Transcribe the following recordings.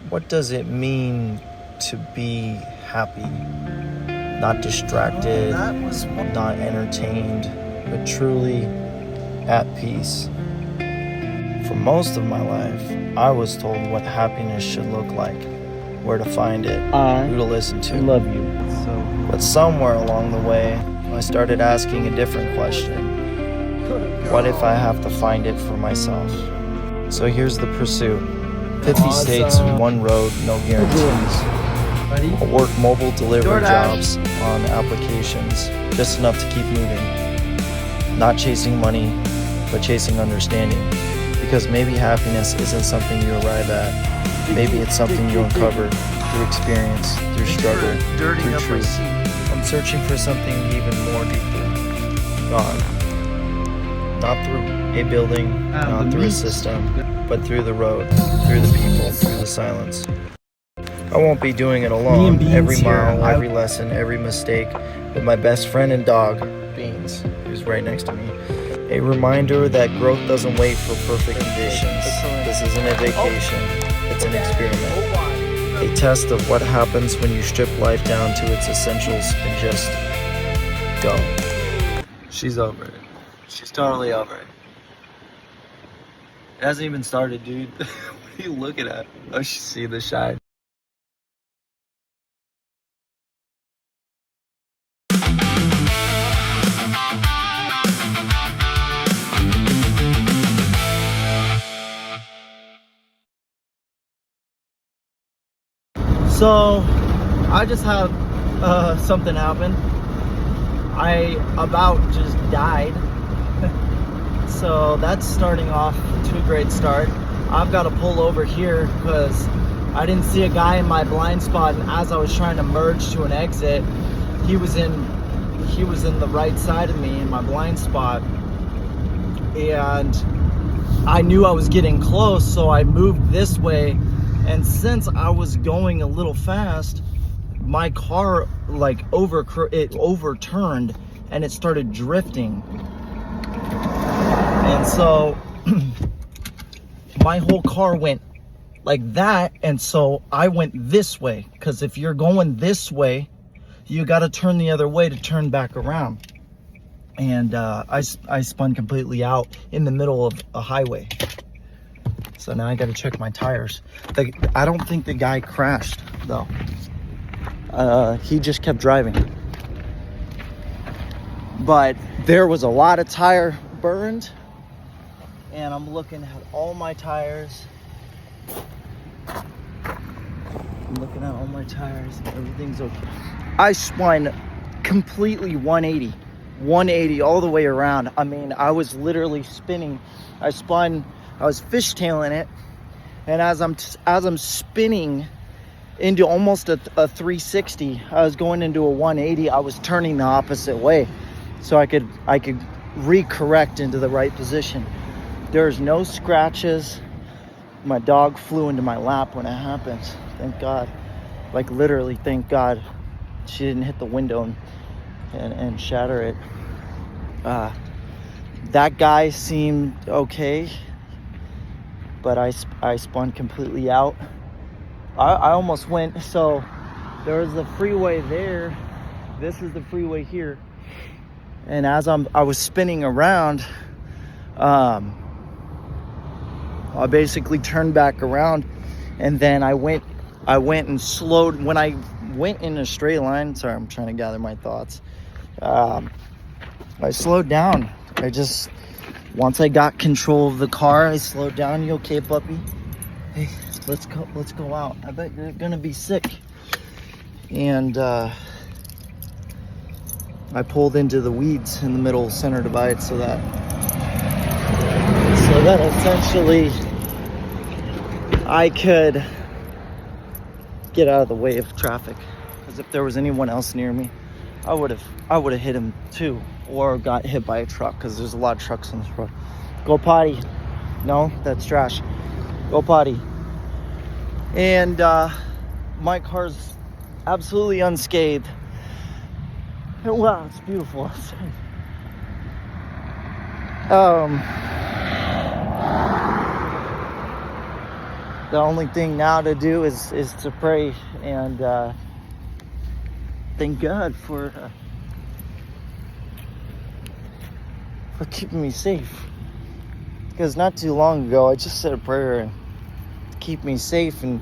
What does it mean to be happy? Not distracted, not entertained, but truly at peace. For most of my life, I was told what happiness should look like, where to find it, who to listen to. I love you. But somewhere along the way, I started asking a different question. What if I have to find it for myself? So here's the pursuit. 50 states, one road, no guarantees. I'll work mobile delivery jobs on applications, just enough to keep moving. Not chasing money, but chasing understanding. Because maybe happiness isn't something you arrive at. Maybe it's something you uncover through experience, through struggle, through truth. I'm searching for something even more deeper. God. Not through a building, not through a system, but through the road, through the people, through the silence. I won't be doing it alone. Every mile, every lesson, every mistake, with my best friend and dog, Beans, who's right next to me. A reminder that growth doesn't wait for perfect conditions. This isn't a vacation, it's an experiment. A test of what happens when you strip life down to its essentials and just go. She's over it. She's totally over it. It hasn't even started, dude. What are you looking at? Oh, see the shine. So, I just had something happen. I about just died. So that's starting off to a great start. I've got to pull over here because I didn't see a guy in my blind spot, and as I was trying to merge to an exit, he was in the right side of me in my blind spot, and I knew I was getting close, so I moved this way. And since I was going a little fast, my car overturned and it started drifting. And so my whole car went like that, and so I went this way, because if you're going this way, you got to turn the other way to turn back around. And I spun completely out in the middle of a highway. So now I got to check my tires. I don't think the guy crashed though. He just kept driving. But there was a lot of tire burned, and I'm looking at all my tires. Everything's okay. I spun completely 180 all the way around. I mean, I was literally spinning. I was fishtailing it, and as I'm spinning into almost a 360, I was going into a 180. I was turning the opposite way so I could recorrect into the right position. There's no scratches. My dog flew into my lap when it happened. Thank God. Like literally, thank God she didn't hit the window and shatter it. That guy seemed okay, but I spun completely out. I almost went, so there was the freeway there. This is the freeway here. And as I was spinning around, I basically turned back around, and then I went and slowed. When I went in a straight line, sorry, I'm trying to gather my thoughts. I slowed down. Once I got control of the car, I slowed down. You okay, puppy? Hey, let's go out. I bet you're gonna be sick. And I pulled into the weeds in the middle center divide so that essentially I could get out of the way of traffic. Because if there was anyone else near me, I would have hit him too, or got hit by a truck, because there's a lot of trucks on this road. Go potty. No, that's trash. Go potty. And my car's absolutely unscathed. And wow, it's beautiful outside. the only thing now to do is to pray and thank God for keeping me safe. Because not too long ago, I just said a prayer and keep me safe, and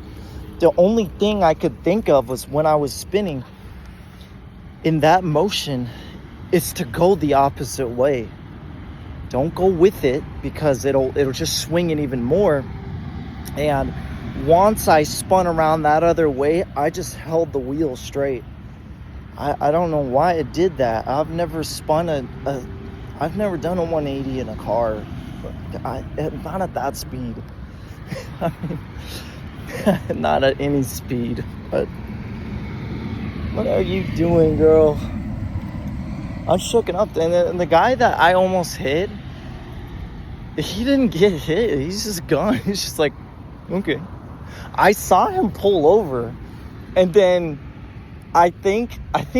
the only thing I could think of was when I was spinning in that motion is to go the opposite way. Don't go with it, because it'll just swing it even more. And once I spun around that other way, I just held the wheel straight. I don't know why it did that. I've never spun I've never done a 180 in a car. Not at that speed. I mean, not at any speed. But what are you doing, girl? I'm shooken up. And the guy that I almost hit, he didn't get hit. He's just gone. He's just like, okay. I saw him pull over, and then I think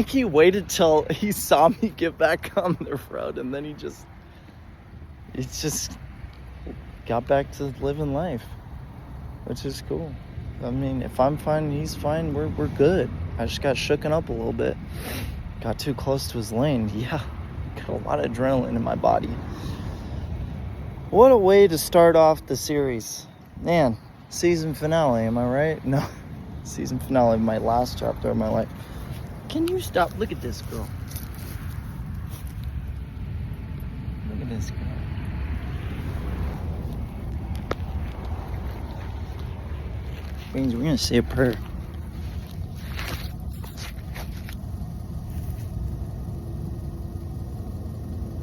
he waited till he saw me get back on the road, and then he just got back to living life, which is cool. I mean, if I'm fine, he's fine. We're good. I just got shooken up a little bit. Got too close to his lane. Yeah, got a lot of adrenaline in my body. What a way to start off the series. Man, season finale, am I right? No, season finale of my last chapter of my life. Can you stop? Look at this girl. Look at this girl. Means we're gonna say a prayer.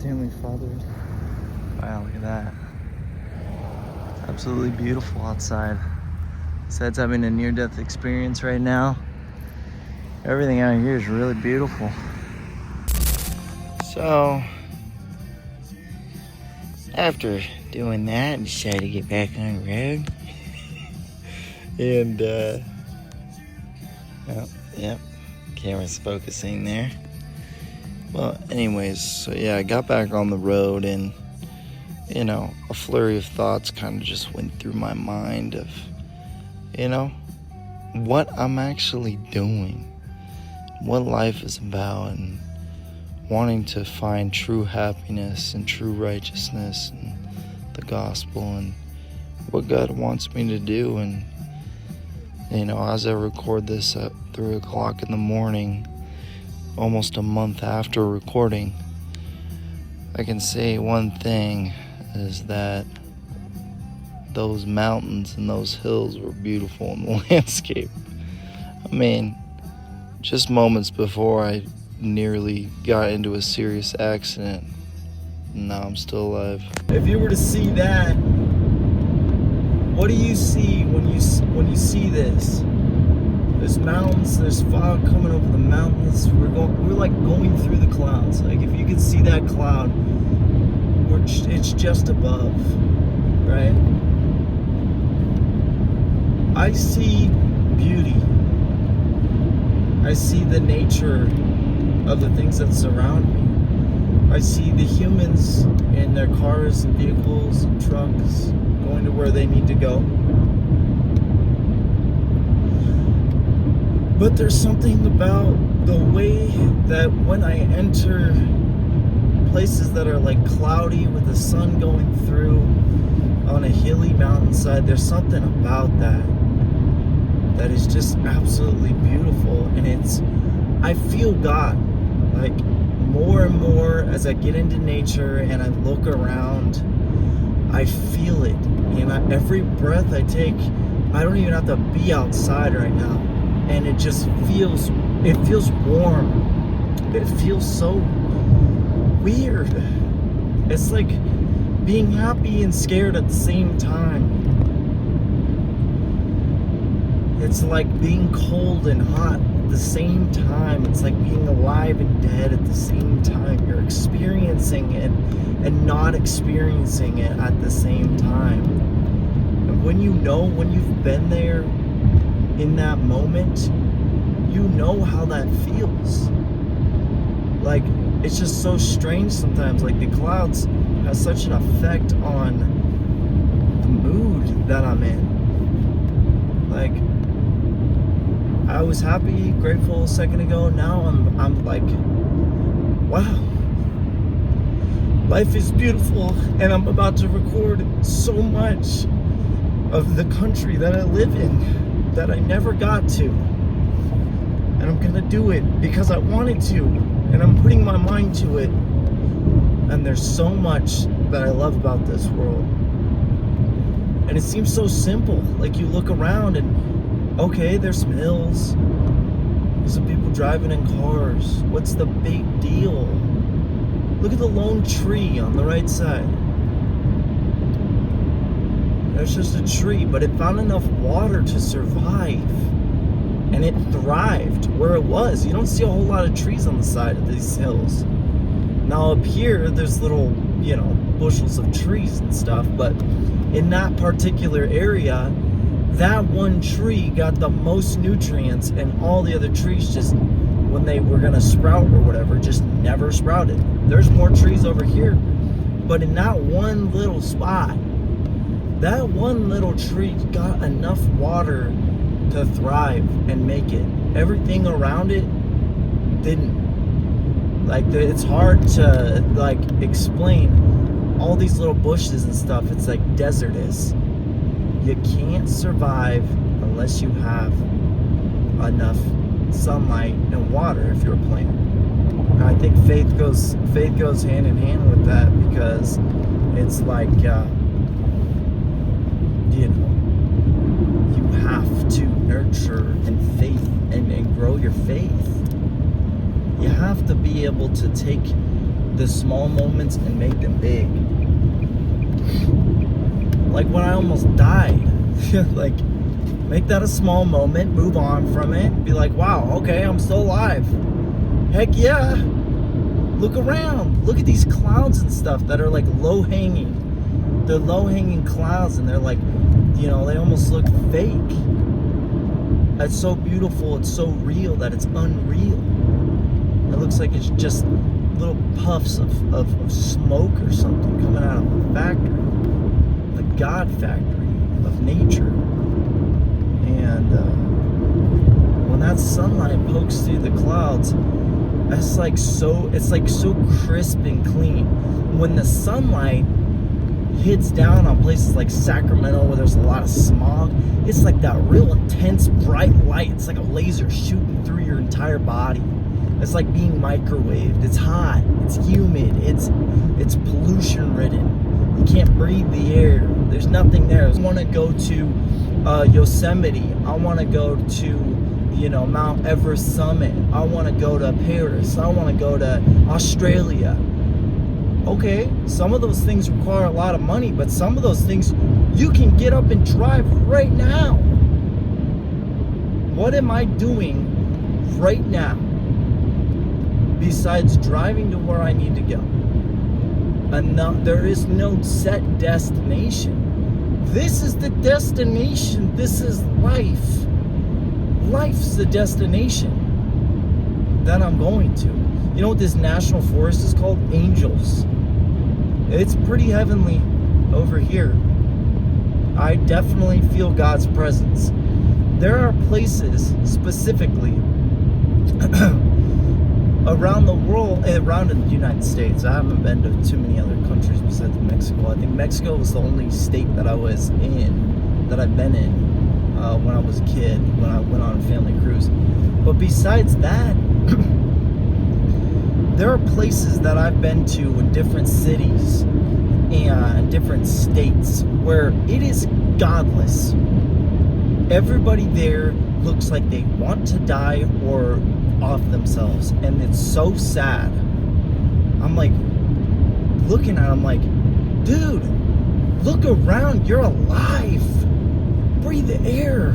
Heavenly Father. Wow, look at that. It's absolutely beautiful outside. Besides having a near-death experience right now, everything out here is really beautiful. So, after doing that, I decided to get back on the road. And, yep, camera's focusing there. Well, anyways, so yeah, I got back on the road, and, you know, a flurry of thoughts kind of just went through my mind of, you know, what I'm actually doing, what life is about, and wanting to find true happiness and true righteousness and the gospel and what God wants me to do. And, you know, as I record this at 3 o'clock in the morning, almost a month after recording, I can say one thing is that those mountains and those hills were beautiful in the landscape. I mean, just moments before I nearly got into a serious accident, and now I'm still alive. If you were to see that, what do you see when you see this? There's mountains, there's fog coming over the mountains. We're like going through the clouds. Like if you could see that cloud, it's just above, right? I see beauty. I see the nature of the things that surround me. I see the humans in their cars and vehicles and trucks going to where they need to go. But there's something about the way that when I enter places that are like cloudy with the sun going through on a hilly mountainside, there's something about that is just absolutely beautiful. And I feel God, like more and more as I get into nature and I look around, I feel it. And every breath I take, I don't even have to be outside right now. And it just feels warm. It feels so weird. It's like being happy and scared at the same time. It's like being cold and hot at the same time. It's like being alive and dead at the same time. You're experiencing it and not experiencing it at the same time. And when you've been there in that moment, you know how that feels. Like, it's just so strange sometimes. Like, the clouds have such an effect on the mood that I'm in. Like, I was happy, grateful a second ago. Now I'm like, wow, life is beautiful, and I'm about to record so much of the country that I live in that I never got to. And I'm gonna do it because I wanted to, and I'm putting my mind to it. And there's so much that I love about this world. And it seems so simple. Like, you look around and, okay, there's some hills. There's some people driving in cars. What's the big deal? Look at the lone tree on the right side. There's just a tree, but it found enough water to survive. And it thrived where it was. You don't see a whole lot of trees on the side of these hills. Now up here, there's little, bushels of trees and stuff, but in that particular area, that one tree got the most nutrients, and all the other trees just, when they were gonna sprout or whatever, just never sprouted. There's more trees over here, but in that one little spot, that one little tree got enough water to thrive and make it. Everything around it didn't. Like, it's hard to, like, explain all these little bushes and stuff. It's like desertous. You can't survive unless you have enough sunlight and water if you're a plant. And I think faith goes hand in hand with that, because it's like, you have to nurture and faith and grow your faith. You have to be able to take the small moments and make them big. Like when I almost died. Like, make that a small moment, move on from it, be like, wow, okay, I'm still alive. Heck yeah. Look around. Look at these clouds and stuff that are like low-hanging. They're low-hanging clouds, and they're like, they almost look fake. It's so beautiful, it's so real that it's unreal. It looks like it's just little puffs of smoke or something coming out of a factory, the God factory of nature. And when that sunlight pokes through the clouds, it's like so crisp and clean. When the sunlight hits down on places like Sacramento where there's a lot of smog, it's like that real intense bright light. It's like a laser shooting through your entire body. It's like being microwaved. It's hot, it's humid, it's pollution ridden. You can't breathe the air. There's nothing there. I want to go to Yosemite. I want to go to Mount Everest summit. I want to go to Paris. I want to go to Australia. Okay, some of those things require a lot of money, but some of those things you can get up and drive right now. What am I doing right now besides driving to where I need to go? And there is no set destination. This is the destination. This is life. Life's the destination that I'm going to. You know what this national forest is called? Angels. It's pretty heavenly over here. I definitely feel God's presence. There are places specifically around the world, around in the United States. I haven't been to too many other countries besides Mexico. I think Mexico was the only state that I was in, that I've been in when I was a kid, when I went on a family cruise. But besides that, there are places that I've been to in different cities and different states where it is godless. Everybody there looks like they want to die or off themselves, and it's so sad. I'm like looking at it, I'm like, dude, look around, you're alive. Breathe the air.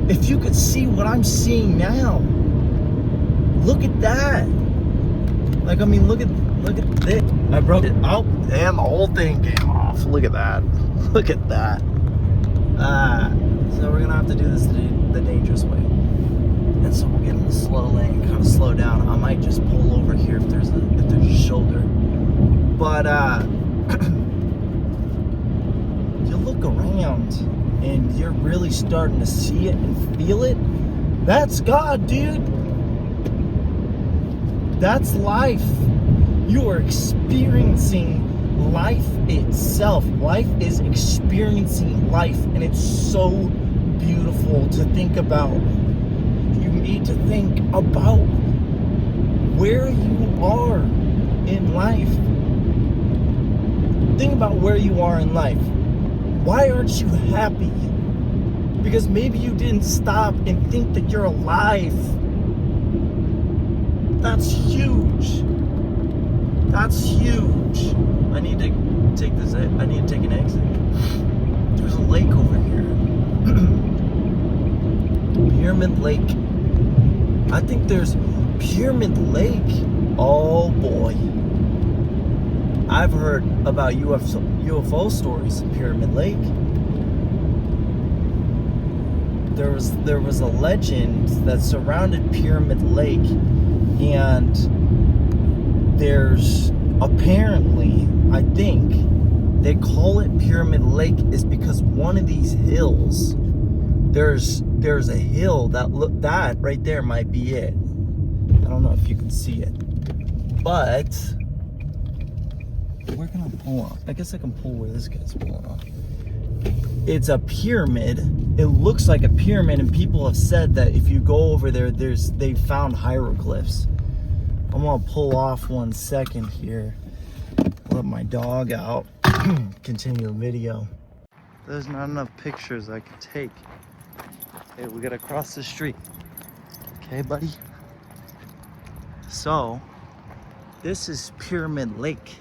If you could see what I'm seeing now, look at that. Like, I mean, look at this. I broke it. Oh, damn, the whole thing came off. Look at that. Look at that. So we're gonna have to do this the dangerous way. And so we'll get in the slow lane, kind of slow down. I might just pull over here if there's a shoulder. But you look around. and you're really starting to see it and feel it, that's God, dude. That's life. You are experiencing life itself. Life is experiencing life, and it's so beautiful to think about. You need to think about where you are in life. Think about where you are in life. Why aren't you happy? Because maybe you didn't stop and think that you're alive. That's huge. That's huge. I need to take this. I need to take an exit. There's a lake over here. Pyramid Lake. I think there's Pyramid Lake. Oh boy. I've heard about UFO stories in Pyramid Lake. There was a legend that surrounded Pyramid Lake, and there's apparently, I think they call it Pyramid Lake is because one of these hills, there's a hill that right there might be it. I don't know if you can see it, but where can I pull up? I guess I can pull where this guy's pulling off. It's a pyramid. It looks like a pyramid, and people have said that if you go over there, they found hieroglyphs. I'm gonna pull off 1 second here. Let my dog out. Continue the video. There's not enough pictures I could take. Hey, we gotta cross the street. Okay, buddy? So, this is Pyramid Lake.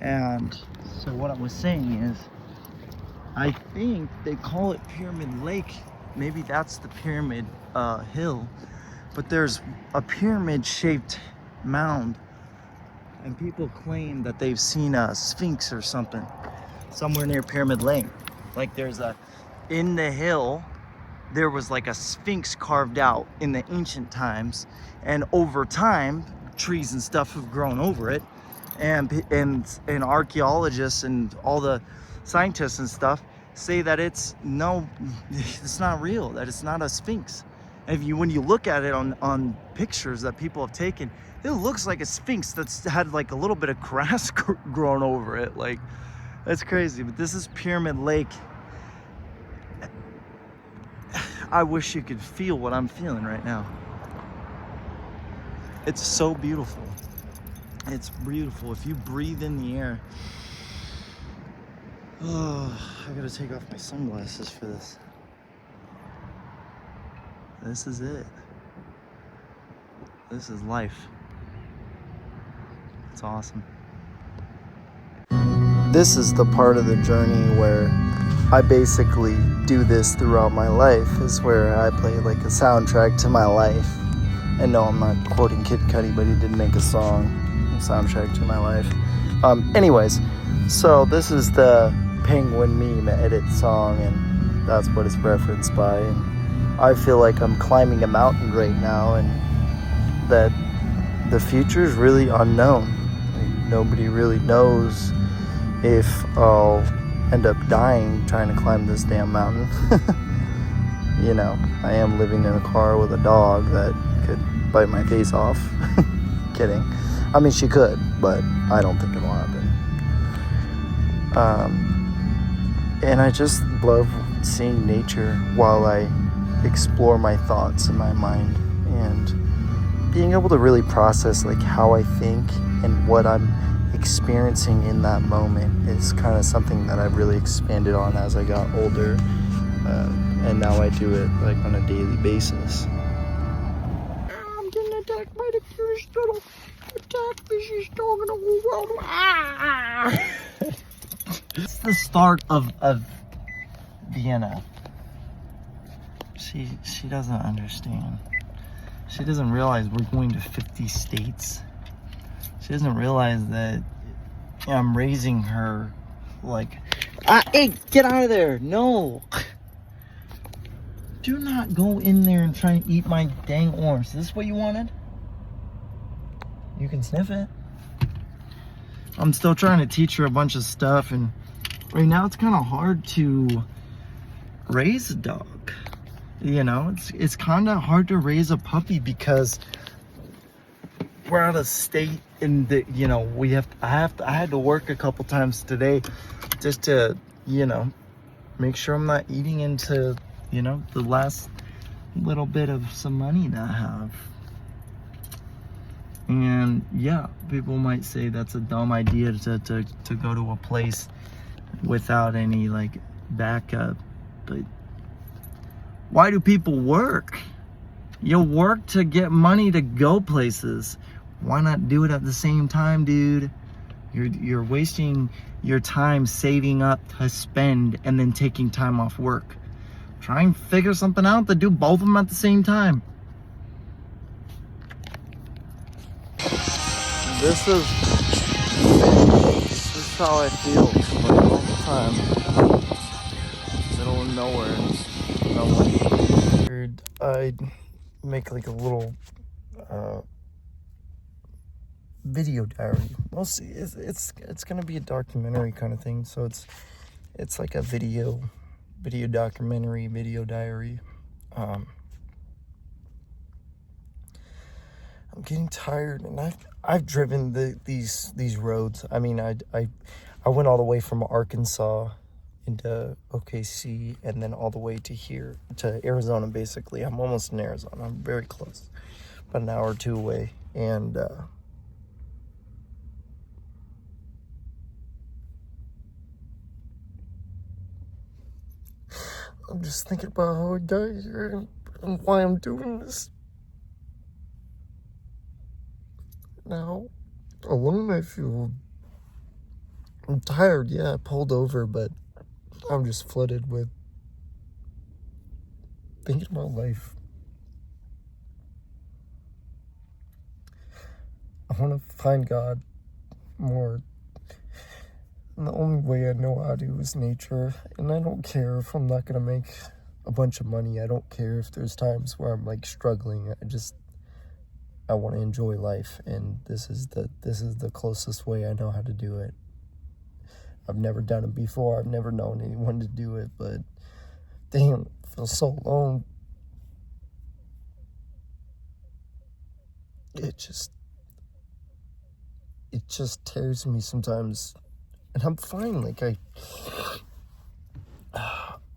And so what I was saying is, I think they call it Pyramid Lake. Maybe that's the Pyramid Hill. But there's a pyramid-shaped mound, and people claim that they've seen a sphinx or something somewhere near Pyramid Lake. Like in the hill, there was like a sphinx carved out in the ancient times, and over time, trees and stuff have grown over it, and archaeologists and all the scientists and stuff say that it's not real, that it's not a sphinx. And when you look at it on pictures that people have taken, it looks like a sphinx that's had like a little bit of grass grown over it. Like, that's crazy. But this is Pyramid Lake. I wish you could feel what I'm feeling right now. It's so beautiful. It's beautiful. If you breathe in the air. Oh, I gotta take off my sunglasses for this. This is it. This is life. It's awesome. This is the part of the journey where I basically do this throughout my life, is where I play like a soundtrack to my life. And no, I'm not quoting Kid Cudi, but he did make a song, a soundtrack to my life. Anyways, so this is the Penguin Meme edit song, and that's what it's referenced by. And I feel like I'm climbing a mountain right now, and that the future is really unknown. Like, nobody really knows if I'll end up dying trying to climb this damn mountain. You know, I am living in a car with a dog that could bite my face off. Kidding. I mean, she could, but I don't think it'll happen. And I just love seeing nature while I explore my thoughts in my mind, and being able to really process like how I think and what I'm experiencing in that moment is kind of something that I've really expanded on as I got older, and now I do it like on a daily basis. I'm getting attacked by the cutest little attack vicious dog in the whole world. Ah! It's the start of Vienna. She doesn't understand. She doesn't realize we're going to 50 states. She doesn't realize that I'm raising her like, hey, get out of there. No. Do not go in there and try and eat my dang orange. Is this what you wanted? You can sniff it. I'm still trying to teach her a bunch of stuff, and right now it's kind of hard to raise a dog. You know, it's kind of hard to raise a puppy because we're out of state, and you know, I had to work a couple times today just to, you know, make sure I'm not eating into, you know, the last little bit of some money that I have. And yeah, people might say that's a dumb idea to go to a place without any like backup, but why do people work? You work to get money to go places. Why not do it at the same time, dude? You're wasting your time saving up to spend and then taking time off work. Try and figure something out to do both of them at the same time. This is how I feel like all the time. Middle of nowhere. I'd make like a little video diary. Mostly it's gonna be a documentary kind of thing. So it's like a video documentary, video diary. I'm getting tired, and I've driven these roads. I mean, I went all the way from Arkansas into OKC, and then all the way to here, to Arizona, basically. I'm almost in Arizona. I'm very close, about an hour or two away. And I'm just thinking about how I got here and why I'm doing this. Now, alone, I feel I'm tired. Yeah, I pulled over, but I'm just flooded with thinking about life. I want to find God more. And the only way I know how to is nature. And I don't care if I'm not going to make a bunch of money. I don't care if there's times where I'm like struggling. I want to enjoy life, and this is the closest way I know how to do it. I've never done it before. I've never known anyone to do it, but damn, I feel so alone. It just tears me sometimes, and I'm fine. Like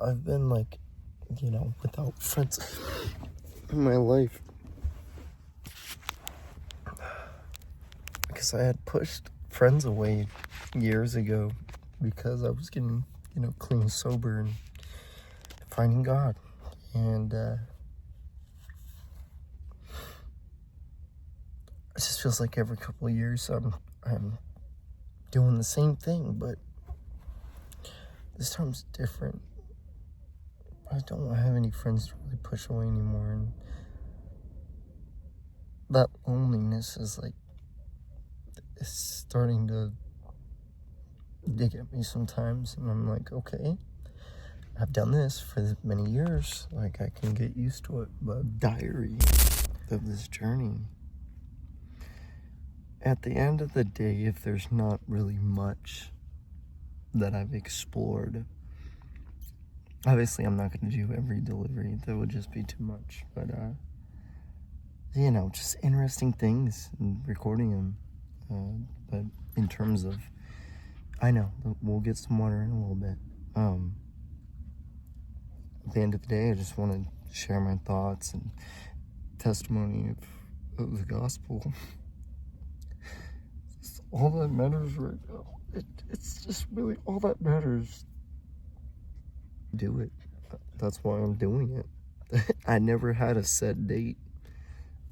I've been like, you know, without friends in my life. Because I had pushed friends away years ago because I was getting, you know, clean, sober, and finding God. And it just feels like every couple of years I'm doing the same thing, but this time's different. I don't have any friends to really push away anymore, and that loneliness is like, it's starting to dig at me sometimes, and I'm like, okay, I've done this for many years, like I can get used to it. But diary of this journey, at the end of the day, if there's not really much that I've explored, obviously I'm not going to do every delivery, that would just be too much, but you know, just interesting things and recording them. But in terms of, I know, we'll get some water in a little bit. At the end of the day, I just want to share my thoughts and testimony of the gospel. It's all that matters right now. It's just really all that matters. Do it. That's why I'm doing it. I never had a set date.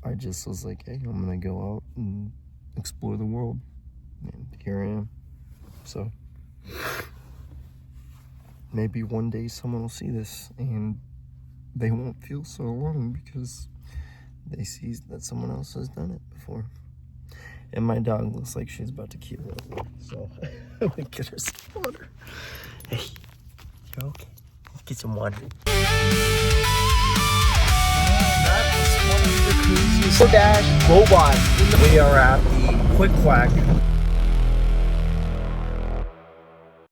I just was like, hey, I'm gonna go out and explore the world, and here I am. So maybe one day someone will see this and they won't feel so alone because they see that someone else has done it before. And my dog looks like she's about to keel over, so I'm gonna get her some water. Hey, you okay? Let's get some water. That was one of the craziest DoorDash robots. We are at the Quick Quack